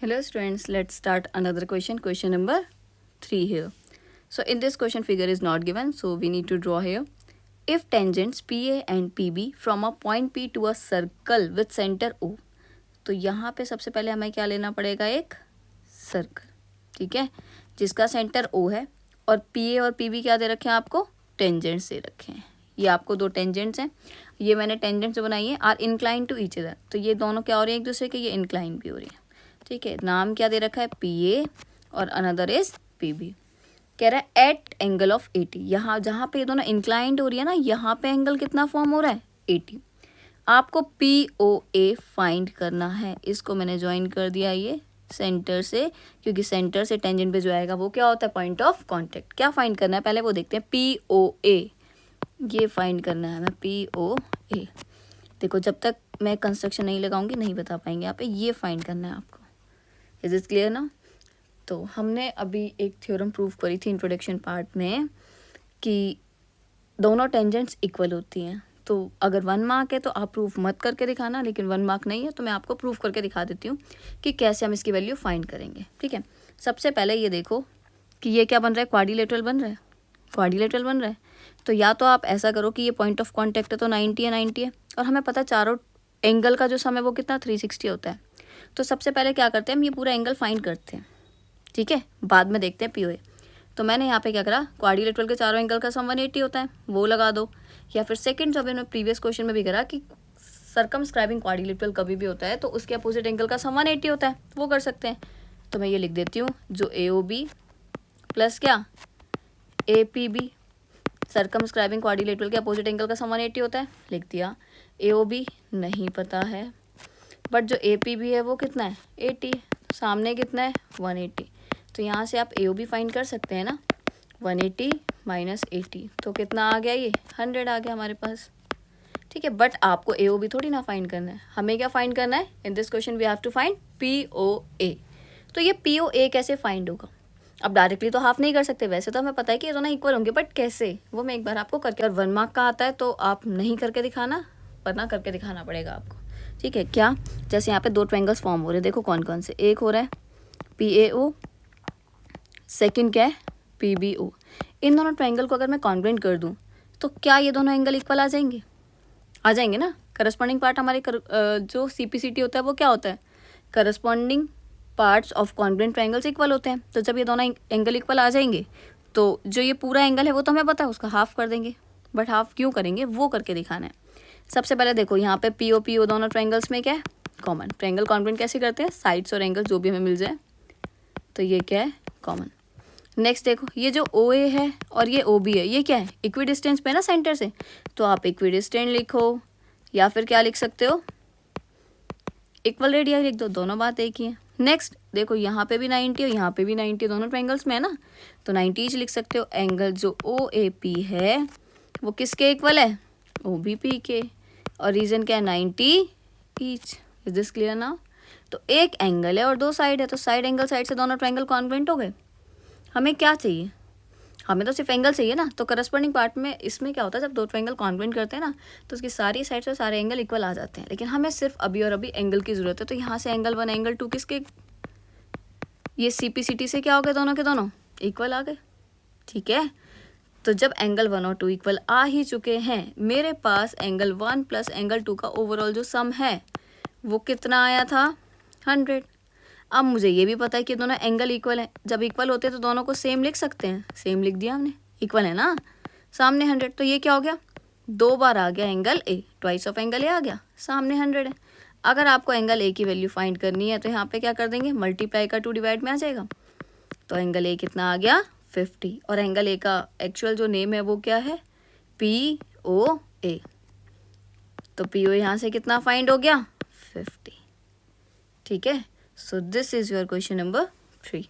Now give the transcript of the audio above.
Hello students, let's start another question. Question number 3 here. So in this question figure is not given, so we need to draw here. If tangents PA and PB from a point P to a circle with center O, तो यहाँ पे सबसे पहले हमें क्या लेना पड़ेगा, एक सर्कल, ठीक है, जिसका सेंटर O है और PA और PB क्या दे रखे हैं आपको, टेंजेंट्स दे रखे हैं. ये आपको दो टेंजेंट्स हैं, ये मैंने टेंजेंट्स बनाई है, are incline to each other, तो ये दोनों क्या हो रही है एक दूसरे के, ये इंक्लाइन भी हो रही है, ठीक है. नाम क्या दे रखा है, PA और अनदर इज PB. कह रहा है एट एंगल ऑफ 80, यहाँ जहाँ पे ये दोनों इंक्लाइंड हो रही है ना, यहाँ पे एंगल कितना फॉर्म हो रहा है, 80. आपको POA फाइंड करना है. इसको मैंने ज्वाइन कर दिया ये सेंटर से, क्योंकि सेंटर से टेंजेंट पे जो आएगा वो क्या होता है, पॉइंट ऑफ कांटेक्ट. क्या फाइंड करना है पहले वो देखते हैं. POA ये फाइंड करना है हमें, POA. देखो जब तक मैं कंस्ट्रक्शन नहीं लगाऊंगी नहीं बता पाएंगे. यहाँ पे ये फाइंड करना है आपको. इज इट क्लियर ना. तो हमने अभी एक थ्योरम प्रूव करी थी इंट्रोडक्शन पार्ट में कि दोनों टेंजेंट्स इक्वल होती हैं. तो अगर 1 मार्क है तो आप प्रूफ मत करके दिखाना, लेकिन 1 मार्क नहीं है तो मैं आपको प्रूफ करके दिखा देती हूँ कि कैसे हम इसकी वैल्यू फाइंड करेंगे, ठीक है. सबसे पहले ये देखो कि ये क्या बन रहा है, क्वाड्रिलेटरल बन रहा है, क्वाड्रिलेटरल बन रहा है. तो या तो आप ऐसा करो कि ये पॉइंट ऑफ कॉन्टेक्ट है तो 90 है, 90 है, और हमें पता है चारों एंगल का जो सम है वो कितना 360 होता है. तो सबसे पहले क्या करते हैं, हम ये पूरा एंगल फाइंड करते हैं, ठीक है, बाद में देखते हैं POA. तो मैंने यहाँ पे क्या करा, क्वाड्रिलेटरल के चारों एंगल का सम 180 होता है, वो लगा दो. या फिर सेकंड जो मैंने प्रीवियस क्वेश्चन में भी करा कि सर्कमस्क्राइबिंग क्वाड्रिलेटरल कभी भी होता है तो उसके अपोजिट एंगल का सम 180 होता है, वो कर सकते हैं. तो मैं ये लिख देती हूँ, जो AOB प्लस क्या APB, सर्कमस्क्राइबिंग क्वाड्रिलेटरल के अपोजिट एंगल का सम 180 होता है, लिख दिया. AOB नहीं पता है, बट जो APB है वो कितना है, 80, सामने कितना है 180. तो यहाँ से आप AOB फाइंड कर सकते हैं ना, 180 माइनस 80, तो कितना आ गया, ये 100 आ गया हमारे पास, ठीक है. बट आपको AOB थोड़ी ना फाइंड करना है, हमें क्या फाइंड करना है, in this question we have to find POA. तो ये POA कैसे फाइंड होगा. अब डायरेक्टली तो हाफ नहीं कर सकते, वैसे तो हमें पता है कि ये दोनों इक्वल होंगे, बट कैसे वो मैं एक बार आपको करके, और 1 मार्क का आता है तो आप नहीं करके दिखाना, वरना करके दिखाना पड़ेगा आपको, ठीक है. क्या, जैसे यहाँ पे दो ट्रायंगल्स फॉर्म हो रहे हैं, देखो कौन कौन से. एक हो रहा है PAO, सेकंड क्या है PBO. इन दोनों ट्रायंगल को अगर मैं कॉन्ग्रुएंट कर दूं तो क्या ये दोनों एंगल इक्वल आ जाएंगे, आ जाएंगे ना. करस्पॉन्डिंग पार्ट हमारे जो CPCT होता है वो क्या होता है, corresponding parts of congruent triangles equal होते हैं. तो जब ये दोनों एंगल इक्वल आ जाएंगे तो जो ये पूरा एंगल है वो तो हमें पता है, उसका हाफ कर देंगे. बट हाफ क्यों करेंगे वो करके दिखाना है. सबसे पहले देखो यहाँ पे PO दोनों ट्रायंगल्स में क्या है, कॉमन. ट्रायंगल कॉन्ग्रुएंट कैसे करते हैं, साइड्स और एंगल जो भी हमें मिल जाए, तो ये क्या है, कॉमन. नेक्स्ट देखो ये जो OA है और ये OB है, ये क्या है, इक्वी डिस्टेंस पे ना सेंटर से, तो आप इक्वी डिस्टेंस लिखो, या फिर क्या लिख सकते हो, इक्वल रेडियस लिख दो, दोनों बात एक ही है. नेक्स्ट देखो यहाँ पे भी 90 और यहाँ पे भी 90, दोनों ट्रायंगल्स में है ना, तो 90 ईच लिख सकते हो. एंगल जो OAP है वो किसके इक्वल है, OBP के, और रीजन क्या है, 90 ईच. इज दिस क्लियर ना. तो एक एंगल है और दो साइड है, तो साइड एंगल साइड से दोनों ट्रायंगल कॉन्ग्रुएंट हो गए. हमें क्या चाहिए, हमें तो सिर्फ एंगल चाहिए ना. तो करस्पॉन्डिंग पार्ट में इसमें क्या होता है, जब दो ट्रायंगल कॉन्ग्रुएंट करते हैं ना तो उसकी सारी साइड से सारे एंगल इक्वल आ जाते हैं. लेकिन हमें सिर्फ अभी और अभी एंगल की ज़रूरत है. तो यहाँ से एंगल 1 एंगल 2 किसके, ये CPCT से क्या हो गए, दोनों के दोनों इक्वल आ गए, ठीक है. तो जब एंगल 1 और 2 इक्वल आ ही चुके हैं, मेरे पास एंगल 1 प्लस एंगल 2 का ओवरऑल जो सम है वो कितना आया था, 100. अब मुझे ये भी पता है कि दोनों एंगल इक्वल है. जब इक्वल होते हैं तो दोनों को सेम लिख सकते हैं, सेम लिख दिया हमने, इक्वल है ना, सामने 100. तो ये क्या हो गया, 2 बार आ गया angle A, twice of angle A आ गया, सामने 100 है. अगर आपको एंगल A की वैल्यू फाइंड करनी है तो यहाँ पे क्या कर देंगे, मल्टीप्लाई का 2 डिवाइड में आ जाएगा. तो एंगल A कितना आ गया, 50. और एंगल A का एक्चुअल जो नेम है वो क्या है, POA. तो POA यहाँ से कितना फाइंड हो गया, 50, ठीक है. So this is your question number 3.